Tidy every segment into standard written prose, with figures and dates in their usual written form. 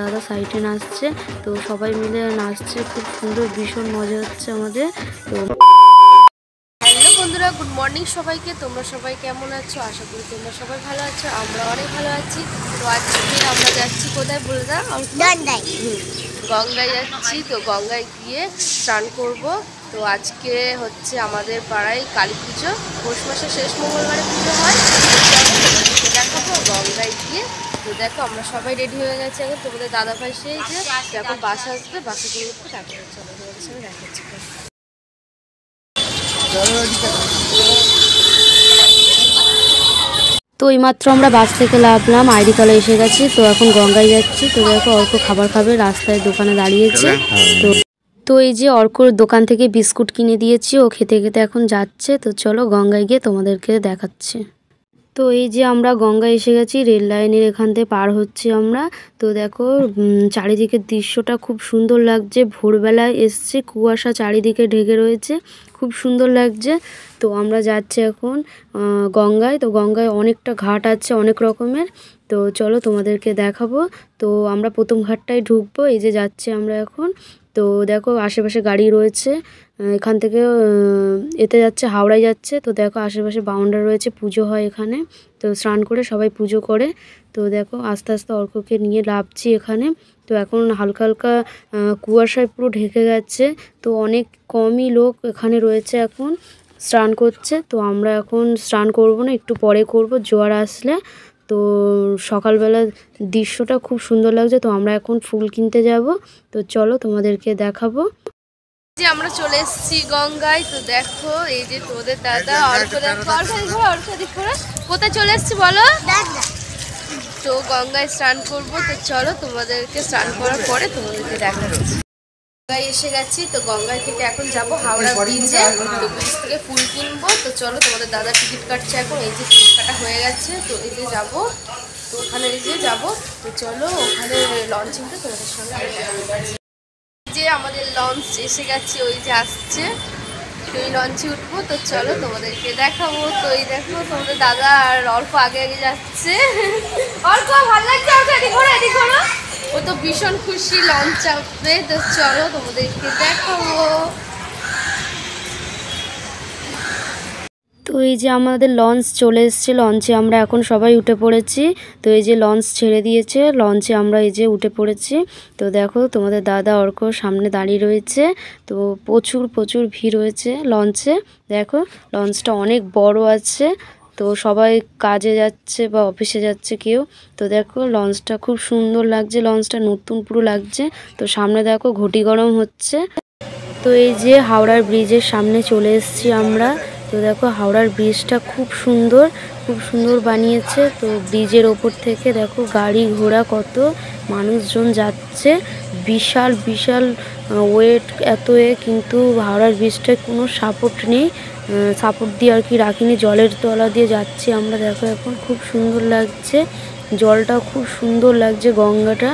দাদা সাইডে নাচছে, তো সবাই মিলে নাচছে, খুব সুন্দর, ভীষণ মজা হচ্ছে আমাদের। তো হ্যালো বন্ধুরা, গুড মর্নিং সবাইকে। তোমরা সবাই কেমন আছো? আশা করি তোমরা সবাই ভালো আছো, আমরা অনেক ভালো আছি। তো আজকে আমরা যাচ্ছি কোথায় বলে দাও? গঙ্গায় যাচ্ছি। তো গঙ্গায় গিয়ে স্নান করব। তো আজকে হচ্ছে আমাদের পাড়ায় কালী পুজো, পৌষ মাসের শেষ মঙ্গলবারে পুজো হয়। দেখাবো গঙ্গায় গিয়ে। তো দেখো আমরা সবাই রেডি হয়ে গেছি। এখন তোমাদের দাদা ভাই সেই যে এখন বাসা আসবে, বাসা করে উঠবে, তারপরে চলো তোমাদের সঙ্গে দেখা হচ্ছে। তো এইমাত্র আমরা বাস থেকে নামলাম, আইডি তলা এসে গেছি। তো এখন গঙ্গায় যাচ্ছি। তো দেখো অর্ক খাবার খাবে, রাস্তায় দোকানে দাঁড়িয়েছে। তো এই যে অর্কর দোকান থেকে বিস্কুট কিনে দিয়েছি, ও খেতে খেতে এখন যাচ্ছে। তো চলো গঙ্গায় গিয়ে তোমাদেরকে দেখাচ্ছি। তো এই যে আমরা গঙ্গায় এসে গেছি, রেল লাইনের এখান থেকে পার হচ্ছি আমরা। তো দেখো চারিদিকের দৃশ্যটা খুব সুন্দর লাগছে। ভোরবেলায় এসছে, কুয়াশা চারিদিকে ঢেকে রয়েছে, খুব সুন্দর লাগছে। তো আমরা যাচ্ছি এখন গঙ্গায়। তো গঙ্গায় অনেকটা ঘাট আছে, অনেক রকমের। তো চলো তোমাদেরকে দেখাবো। তো আমরা প্রথম ঘাটটায় ঢুকবো, এই যে যাচ্ছি আমরা এখন। তো দেখো আশেপাশে গাড়ি রয়েছে, এখান থেকে এতে যাচ্ছে, হাওড়ায় যাচ্ছে। তো দেখো আশেপাশে বাউন্ডারি রয়েছে, পুজো হয় এখানে। তো স্নান করে সবাই পুজো করে। তো দেখো আস্তে আস্তে অর্ককে নিয়ে নামছি এখানে। তো এখন হালকা হালকা কুয়াশায় পুরো ঢেকে গেছে। তো অনেক কমই লোক এখানে রয়েছে এখন, স্নান করছে। তো আমরা এখন স্নান করব না, একটু পরে করব, জোয়ার আসলে। তো সকালবেলা দৃশ্যটা খুব সুন্দর লাগছে। তো আমরা এখন ফুল কিনতে যাব। তো চলো তোমাদেরকে দেখাবো। যে আমরা চলে এসেছি গঙ্গায়। তো দেখো এই যে তোদের দাদা কোথায় চলে এসেছি বলো? তো গঙ্গায় স্নান করবো। তো চলো তোমাদেরকে স্নান করার পরে তোমাদেরকে দেখাচ্ছি। গঙ্গায় এসে গেছি। তো গঙ্গায় থেকে এখন যাব হাওড়া ব্রিজে। তো ব্রিজ থেকে ফুল কিনবো। তো চলো তোমাদের দাদা টিকিট কাটছে এখন, এই যে টিকিট কাটা হয়ে গেছে। তো এই যে যাবো, তো ওখানে এই যে যাবো। তো চলো ওখানে লঞ্চিংটা তোমাদের সঙ্গে যে আমাদের লঞ্চ এসে গেছে, ওই যে আসছে। তো এই লঞ্চে উঠবো। তো চলো তোমাদেরকে দেখাবো। তো এই দেখো তোমাদের দাদা আর অল্প আগে আগে যাচ্ছে। অল্প ভালো লাগছে, এদিক ঘোরো। ও তো ভীষণ খুশি লঞ্চ চাপবে। তো চলো তোমাদেরকে দেখাবো। তো এই যে আমাদের লঞ্চ চলে এসছে, লঞ্চে আমরা এখন সবাই উঠে পড়েছি। তো এই যে লঞ্চ ছেড়ে দিয়েছে, লঞ্চে আমরা এই যে উঠে পড়েছি। তো দেখো তোমাদের দাদা অর্ক সামনে দাঁড়িয়ে রয়েছে। তো প্রচুর ভিড় হয়েছে লঞ্চে। দেখো লঞ্চটা অনেক বড় আছে। তো সবাই কাজে যাচ্ছে বা অফিসে যাচ্ছে কেউ। তো দেখো লঞ্চটা খুব সুন্দর লাগছে, লঞ্চটা নতুন পুরো লাগছে। তো সামনে দেখো ঘটি গরম হচ্ছে। তো এই যে হাওড়ার ব্রিজের সামনে চলে এসেছি আমরা। তো দেখো হাওড়ার ব্রিজটা খুব সুন্দর বানিয়েছে। তো ব্রিজের ওপর থেকে দেখো গাড়ি ঘোড়া, কত মানুষজন যাচ্ছে। বিশাল ওয়েট, এত কিন্তু হাওড়ার ব্রিজটায় কোনো সাপোর্ট নেই, সাপোর্ট দিয়ে আর কি রাখিনি, জলের তলা দিয়ে যাচ্ছি আমরা। দেখো এখন খুব সুন্দর লাগছে, জলটা খুব সুন্দর লাগছে, গঙ্গাটা।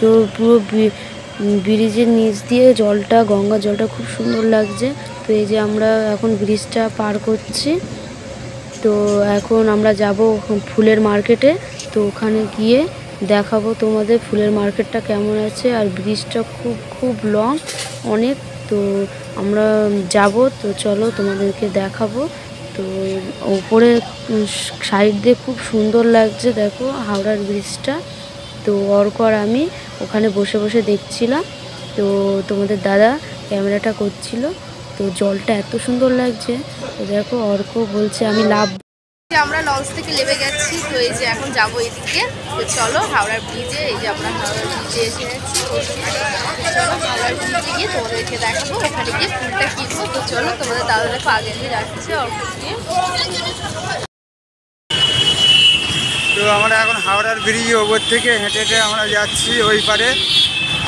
তো পুরো ব্রিজের নিচ দিয়ে জলটা, গঙ্গা জলটা খুব সুন্দর লাগছে। তো এই যে আমরা এখন ব্রিজটা পার করছি। তো এখন আমরা যাব ফুলের মার্কেটে। তো ওখানে গিয়ে দেখাবো তোমাদের ফুলের মার্কেটটা কেমন আছে। আর ব্রিজটা খুব লং অনেক। তো আমরা যাব। তো চলো তোমাদেরকে দেখাবো। তো ওপরে সাইড দিয়ে খুব সুন্দর লাগছে, দেখো হাওড়ার ব্রিজটা। তো অর্ক আর আমি ওখানে বসে দেখছিলাম। তো তোমাদের দাদা ক্যামেরাটা করছিল। তো জলটা এত সুন্দর লাগছে। তো দেখো অর্ক বলছে আমি লাভ। আমরা লঞ্চ থেকে নেমে গেছি। তো এই যে এখন যাবো এদিকে। তো চলো হাওড়ার ব্রিজে, এই যে আমরা হাওড়ার ব্রিজে এসে গেছি। চলো হাওড়ার ব্রিজে গিয়ে তোমাদেরকে দেখাবো, ওখানে গিয়ে ফুলটা কিনবো। তো চলো তোমাদের দাদা দেখো আগে যাচ্ছে অর্ক দিয়ে। তো আমরা এখন হাওড়ার ব্রিজের ওপর থেকে হেঁটে আমরা যাচ্ছি ওই পারে।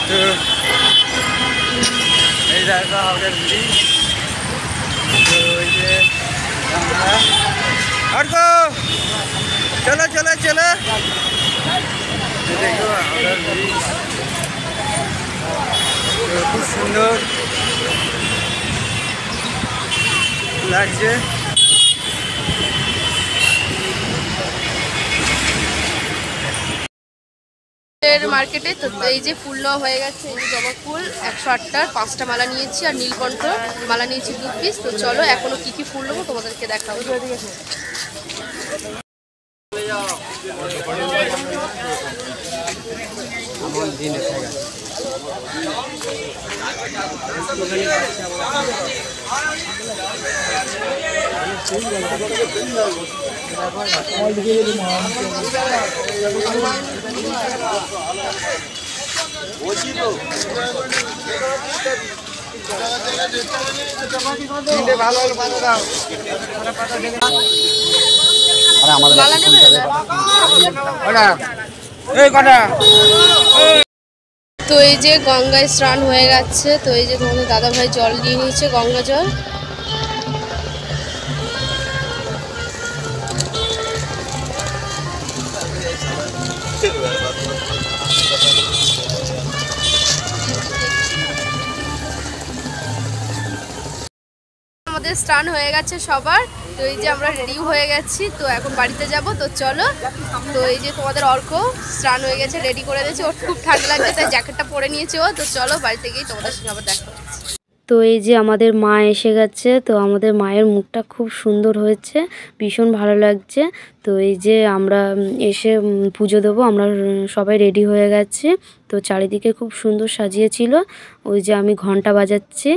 তো এই দেখো হাওড়ার ব্রিজ। তো ওই যে চলো দেখো হাওড়ার ব্রিজ, খুব সুন্দর লাগছে। ফুলের মার্কেটে। তো এই যে ফুল নেওয়া হয়ে গেছে, এই যে জবা ফুল 108টার 5টা মালা নিয়েছি, আর নীলকণ্ঠ মালা নিয়েছি 2 পিস। তো চলো এখনো কি কি ফুল নেবো তোমাদেরকে দেখাবো। তো এই যে গঙ্গায় স্নান হয়ে গেছে। তো এই যে তোমাদের দাদা ভাই জল নিয়ে নিয়েছে, গঙ্গা জল। আমাদের স্নান হয়ে গেছে সবার। তো এই যে আমরা রেডি হয়ে গেছি, তো এখন বাড়িতে যাব। তো চলো, তো এই যে তোমাদের অর্ক স্নান হয়ে গেছে, রেডি করে দিয়েছে। ওর খুব ঠান্ডা লাগছে তাই জ্যাকেটটা পরে নিয়েছে ও। তো চলো বাড়িতে গিয়ে তোমাদের সঙ্গে আবার দেখা হচ্ছে। তো এই যে আমাদের মা এসে গেছে। তো আমাদের মায়ের মুখটা খুব সুন্দর হয়েছে, ভীষণ ভালো লাগছে। তো এই যে আমরা এসে পুজো দেবো, আমরা সবাই রেডি হয়ে গেছি। তো চারিদিকে খুব সুন্দর সাজিয়েছিল। ওই যে আমি ঘন্টা বাজাচ্ছি।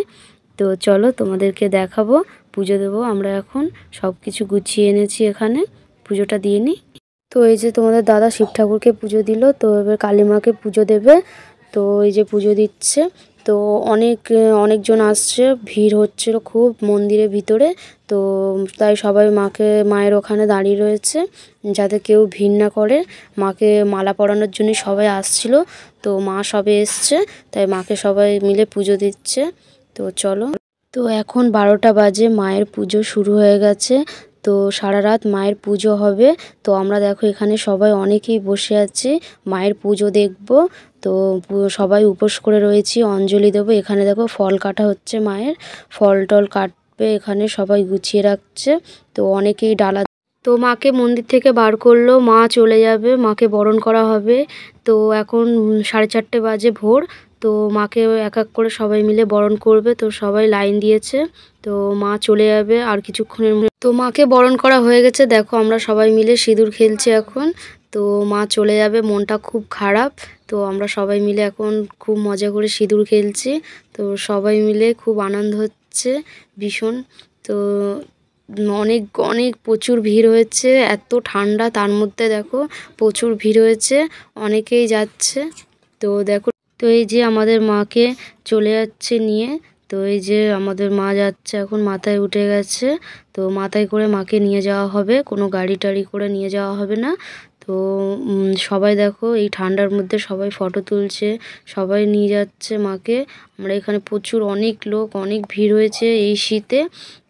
তো চলো তোমাদেরকে দেখাবো, পুজো দেবো আমরা। এখন সব কিছু গুছিয়ে এনেছি, এখানে পুজোটা দিয়ে নিই। তো এই যে তোমাদের দাদা শিব ঠাকুরকে পুজো দিল। তো এবার কালী মাকে পুজো দেবে। তো এই যে পুজো দিচ্ছে। তো অনেকজন আসছে, ভিড় হচ্ছিল খুব মন্দিরের ভিতরে। তো তাই সবাই মায়ের ওখানে দাঁড়িয়ে রয়েছে, যাতে কেউ ভিড় না করে। মাকে মালা পরানোর জন্য সবাই আসছিল। তো মা সবে এসছে, তাই মাকে সবাই মিলে পুজো দিচ্ছে। তো চলো, তো এখন 12টা বাজে, মায়ের পুজো শুরু হয়ে গেছে। তো সারা রাত মায়ের পুজো হবে। তো আমরা দেখো এখানে সবাই অনেকেই বসে আছি, মায়ের পুজো দেখব। তো সবাই উপোস করে রয়েছি, অঞ্জলি দেবো। এখানে দেখো ফল কাটা হচ্ছে, মায়ের ফল টল কাটবে, এখানে সবাই গুছিয়ে রাখছে। তো অনেকেই ডালা। তো মাকে মন্দির থেকে বার করলো, মা চলে যাবে, মাকে বরণ করা হবে। তো এখন 4:30 বাজে ভোর। তো মাকে এক এক করে সবাই মিলে বরণ করবে। তো সবাই লাইন দিয়েছে। তো মা চলে যাবে আর কিছুক্ষণের মধ্যে। তো মাকে বরণ করা হয়ে গেছে, দেখো আমরা সবাই মিলে সিঁদুর খেলছি এখন। তো মা চলে যাবে, মনটা খুব খারাপ। তো আমরা সবাই মিলে এখন খুব মজা করে সিঁদুর খেলছি। তো সবাই মিলে খুব আনন্দ হচ্ছে ভীষণ। তো অনেক অনেক প্রচুর ভিড় হয়েছে, এত ঠান্ডা, তার মধ্যে দেখো প্রচুর ভিড় হয়েছে, অনেকেই যাচ্ছে। তো দেখো, তো এই যে আমাদের মাকে চলে যাচ্ছে নিয়ে। তো এই যে আমাদের মা যাচ্ছে, এখন মাথায় উঠে গেছে। তো মাথায় করে মাকে নিয়ে যাওয়া হবে, কোনো গাড়ি টাড়ি করে নিয়ে যাওয়া হবে না। তো সবাই দেখো এই ঠান্ডার মধ্যে সবাই ফটো তুলছে, সবাই নিয়ে যাচ্ছে মাকে। আমরা এখানে প্রচুর অনেক লোক, অনেক ভিড় হয়েছে এই শীতে।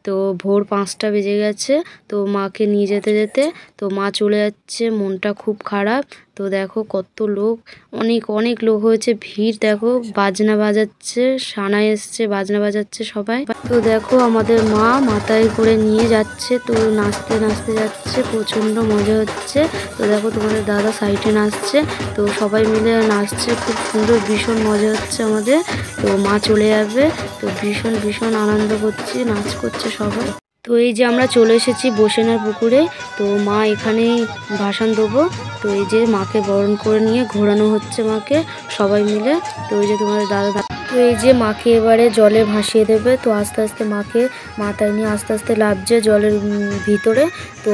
তো ভোর 5টা বেজে গেছে। তো মাকে নিয়ে যেতে যেতে তো মা চলে যাচ্ছে, মনটা খুব খারাপ। তো দেখো কত লোক, অনেক অনেক লোক হয়েছে, ভিড় দেখো, বাজনা বাজাচ্ছে, সানাই এসছে, বাজনা বাজাচ্ছে সবাই। তো দেখো আমাদের মা মাথায় করে নিয়ে যাচ্ছে, তো নাচতে নাচতে যাচ্ছে, প্রচণ্ড মজা হচ্ছে। তো দেখো তোমাদের দাদা সাইডে নাচছে। তো সবাই মিলে নাচছে, খুব সুন্দর, ভীষণ মজা হচ্ছে আমাদের। তো মা চলে যাবে। তো ভীষণ ভীষণ আনন্দ করছি, নাচ করছে সবাই। তো এই যে আমরা চলে এসেছি বসেনার পুকুরে। তো মা এখানেই ভাসান দেবো। তো এই যে মাকে বরণ করে নিয়ে ঘোরানো হচ্ছে মাকে সবাই মিলে। তো এই যে তোমাদের দাদা, তো এই যে মাকে এবারে জলে ভাসিয়ে দেবে। তো আস্তে আস্তে মাকে মাথায় নিয়ে আস্তে আস্তে নামছে জলের ভিতরে। তো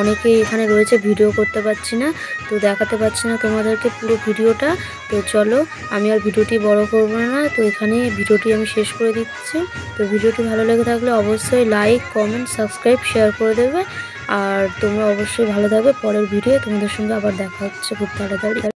অনেকেই এখানে রয়েছে, ভিডিও করতে পারছি না, তো দেখাতে পারছি না তোমাদেরকে পুরো ভিডিওটা। তো চলো, আমি আর ভিডিওটি বড় করবো না। তো এখানে ভিডিওটি আমি শেষ করে দিচ্ছি। তো ভিডিওটি ভালো লেগে থাকলে অবশ্যই লাইক, কমেন্ট, সাবস্ক্রাইব, শেয়ার করে দেবে। আর তোমরা অবশ্যই ভালো থাকবে। পরের ভিডিও তোমাদের সঙ্গে আবার দেখা হচ্ছে খুব তাড়াতাড়ি।